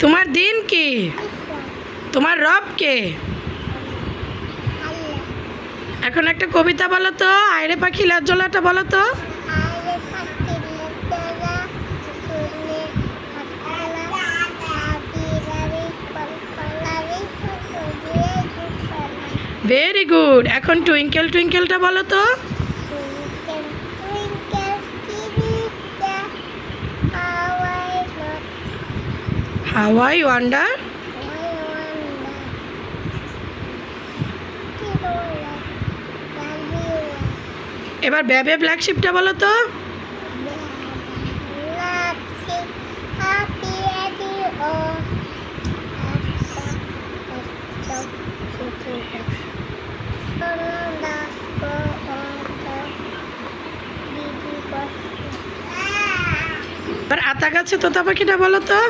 তোমার দিন কি? তোমার রব কে? এখন একটা কবিতা বলো তো। আইরে পাখি লাজ্জলাটা বলো তো। Very good. এখন টুইঙ্কেল টুইঙ্কেলটা বলো তো। How I wonder. এবার বেবে ব্ল্যাক শিপটা বলো তো। এবার আতা গাছে তোতা পাখিটা বলো তো।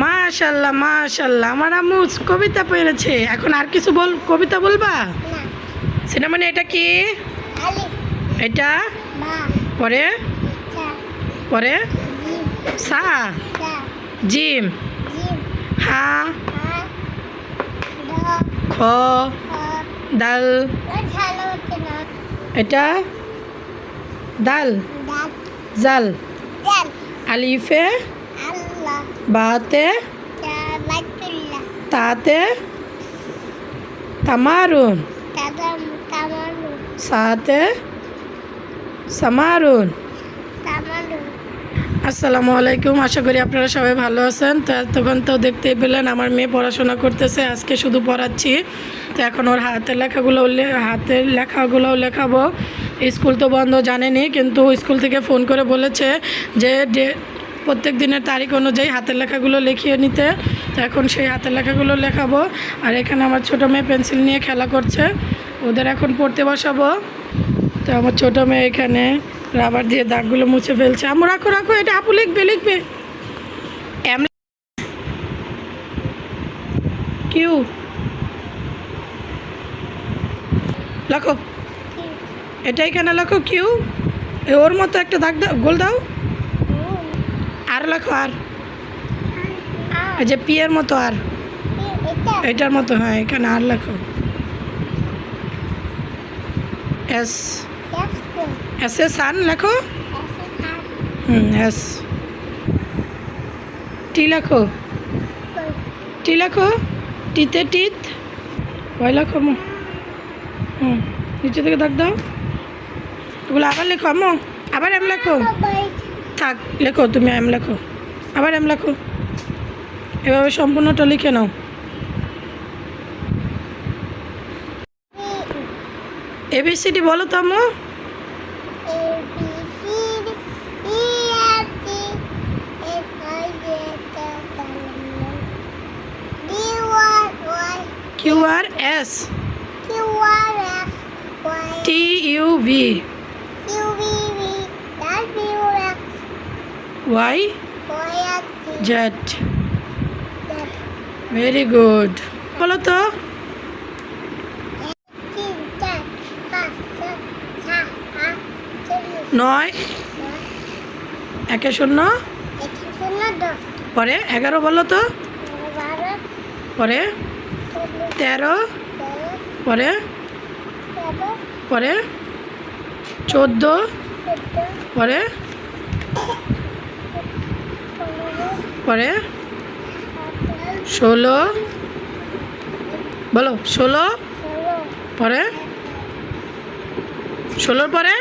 মাশাল্লাহ মাশাল্লাহ, আমার আম্মু কবিতা পড়েছে। এখন আর কিছু বল, কবিতা বলবা? সিনেমানে এটা কি? এটা পরে পরে সা জিম হা খ দাল। এটা দাল জাল। আলিফে বাতে তাতে তামারুন সাতে সামারুন। আসসালামু আলাইকুম। আশা করি আপনারা সবাই ভালো আছেন। তো তখন তো দেখতেই পেলেন আমার মেয়ে পড়াশোনা করতেছে। আজকে শুধু পড়াচ্ছি। তো এখন ওর হাতের লেখাগুলোও লেখাবো। স্কুল তো বন্ধ জানেনি, কিন্তু স্কুল থেকে ফোন করে বলেছে যে প্রত্যেক দিনের তারিখ অনুযায়ী হাতের লেখাগুলো লিখিয়ে নিতে। তো এখন সেই হাতের লেখাগুলো লেখাবো। আর এখানে আমার ছোটো মেয়ে পেন্সিল নিয়ে খেলা করছে। ওদের এখন পড়তে বসাবো। তো আমার ছোটো মেয়ে এখানে রাবার দিয়ে দাগগুলো মুছে ফেলছে। আমি রাখো রাখো, এটা আপু লিখবে এম কিউ লেখো। এটা এখানে লেখো কিউ। ওর মতো একটা দাগ দাও, গোল দাও। আর লেখো আর, এই যে পি এর মতো আর, এটার মতো। হ্যাঁ এখানে আর লেখো। এস এস এ সান লেখো। এস টি লেখো। টি লেখো, টিতে টিথ। ওয়াই লেখো। নিচে থেকে দাগ দাও। ওগুলো আবার লেখো আম্মু। আবার এম লেখো। থাক লেখো, তুমি এম লেখো, আবার এম লেখো। এভাবে সম্পূর্ণটা লিখে নাও। এবিসিডি বলো তো আম্মু। Q R S T U V Y Z. Very good. বলো তো। নয় একে শূন্য পরে 11 বলো তো। পরে 13 পরে পরে 14 পরে পরে 16 বলো। 16 পরে 16 পরে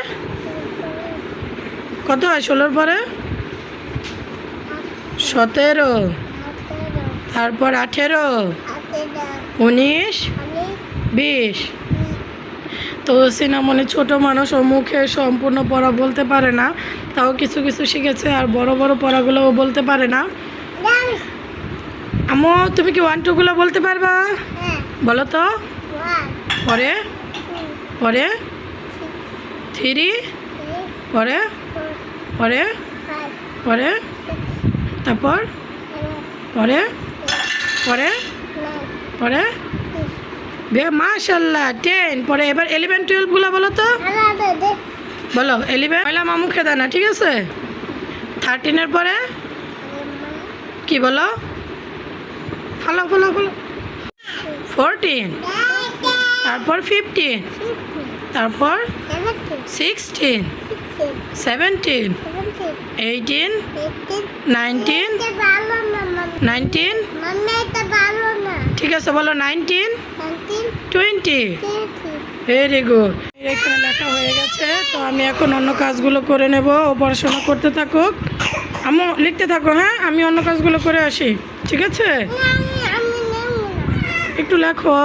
কত হয়? 16 পরে 17, তারপর 18, 19, 20। তো সিনামণি ছোটো মানুষ, ও মুখে সম্পূর্ণ পড়া বলতে পারে না, তাও কিছু কিছু শিখেছে। আর বড় বড় পড়াগুলো ও বলতে পারে না। আম্মু তুমি কি 1 2 গুলো বলতে পারবা? বলো তো। পরে পরে 3 পরে পরে পরে তারপর পরে পরে পরে মাশাল্লাহ 10। পরে এবার 11 12 গুলো বলো তো, বলো 11 পয়লা মা মুখে দাও না, ঠিক আছে। 13 এর পরে কি বলো, ফলো ফলো ফলো। 14, তারপর 15, তারপর 16, 17, 18, 19, 19, ঠিক আছে বলো 19, 20। Very good. এখানে লেখা হয়ে গেছে, তো আমি এখন অন্য কাজগুলো করে নেব। ও পড়াশোনা করতে থাকুক, আমি লিখতে থাকো। হ্যাঁ, আমি অন্য কাজগুলো করে আসি, ঠিক আছে। একটু লেখো।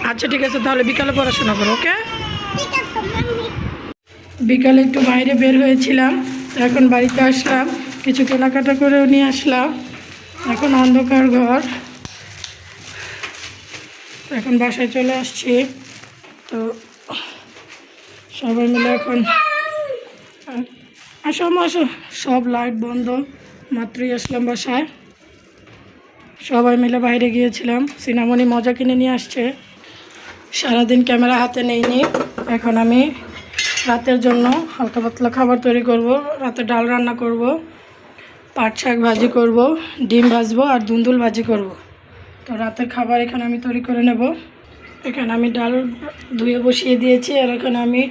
আচ্ছা ঠিক আছে, তাহলে বিকালে পড়াশোনা করো, ওকে। বিকালে একটু বাইরে বের হয়েছিলাম, তো এখন বাড়িতে আসলাম, কিছু কেনাকাটা করেও নিয়ে আসলাম। এখন অন্ধকার ঘর, তো এখন বাসায় চলে আসছি। তো সবাই মিলে এখন আসো আসো, সব লাইট বন্ধ, মাত্রই আসলাম বাসায়। সবাই মিলে বাইরে গিয়েছিলাম, সিনামণি মজা কিনে নিয়ে আসছে। সারাদিন ক্যামেরা হাতে নেইনি। এখন আমি রাতের জন্য হালকা পাতলা খাবার তৈরি করব। রাতে ডাল রান্না করব, পাট শাক ভাজি করব, ডিম ভাজবো আর দুন্দুল ভাজি করব। তো রাতের খাবার এখানে আমি তৈরি করে নেব। এখানে আমি ডাল ধুয়ে বসিয়ে দিয়েছি, আর এখানে আমি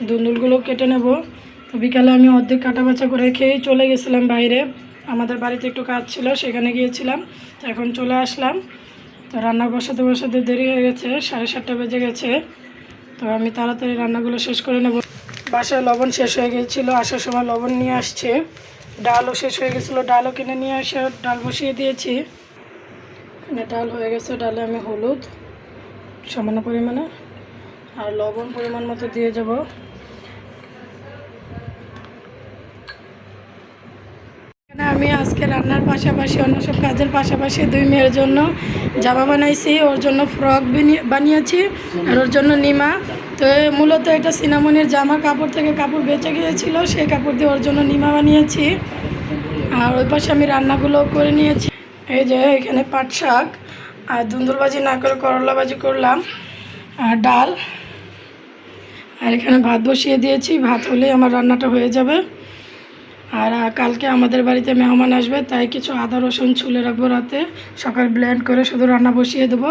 দুন্দুলগুলো কেটে নেব। তো বিকালে আমি অর্ধেক কাটা বাছা করে খেয়েই চলে গেছিলাম বাইরে, আমাদের বাড়িতে একটু কাজ ছিল, সেখানে গিয়েছিলাম। তো এখন চলে আসলাম। তো রান্না বসাতে বসাতে দেরি হয়ে গেছে, 7:30 বেজে গেছে। তো আমি তাড়াতাড়ি রান্নাগুলো শেষ করে নেব। বাসায় লবণ শেষ হয়ে গিয়েছিলো, আসার সময় লবণ নিয়ে আসছে। ডালও শেষ হয়ে গেছিলো, ডালও কিনে নিয়ে এসে ডাল বসিয়ে দিয়েছি। এখানে ডাল হয়ে গেছে, ডালে আমি হলুদ সামান্য পরিমাণে আর লবণ পরিমাণ মতো দিয়ে যাব। আমি আজকে রান্নার পাশাপাশি অন্য সব কাজের পাশাপাশি 2 মেয়ের জন্য জামা বানাইছি, ওর জন্য ফ্রক বানিয়েছি আর ওর জন্য নিমা। তো মূলত এটা সিনামনির জামা কাপড় থেকে কাপড় বেঁচে গিয়েছিল, সেই কাপড় দিয়ে ওর জন্য নিমা বানিয়েছি। আর ওই পাশে আমি রান্নাগুলো করে নিয়েছি। এই যে এখানে পাট শাক আর দুন্দুল ভাজি না করে করলা ভাজি করলাম, আর ডাল, আর এখানে ভাত বসিয়ে দিয়েছি। ভাত হলেই আমার রান্নাটা হয়ে যাবে। আর কালকে আমাদের বাড়িতে মেহমান আসবে, তাই কিছু আদা রসুন ছুলে রাখবো রাতে, সকাল ব্লেন্ড করে শুধু রান্না বসিয়ে দেবো।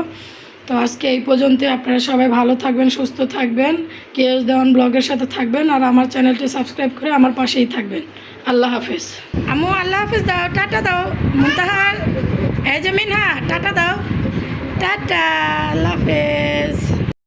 তো আজকে এই পর্যন্ত। আপনারা সবাই ভালো থাকবেন, সুস্থ থাকবেন, কেএস দেওয়ান ব্লগের সাথে থাকবেন, আর আমার চ্যানেলটি সাবস্ক্রাইব করে আমার পাশেই থাকবেন। আল্লাহ হাফিজ। আম্মু আল্লাহ হাফিজ দাও, টাটা দাও। মুনতাহার, এই যে মিনহা, টাটা দাও, টাটা, আল্লাহ হাফেজ।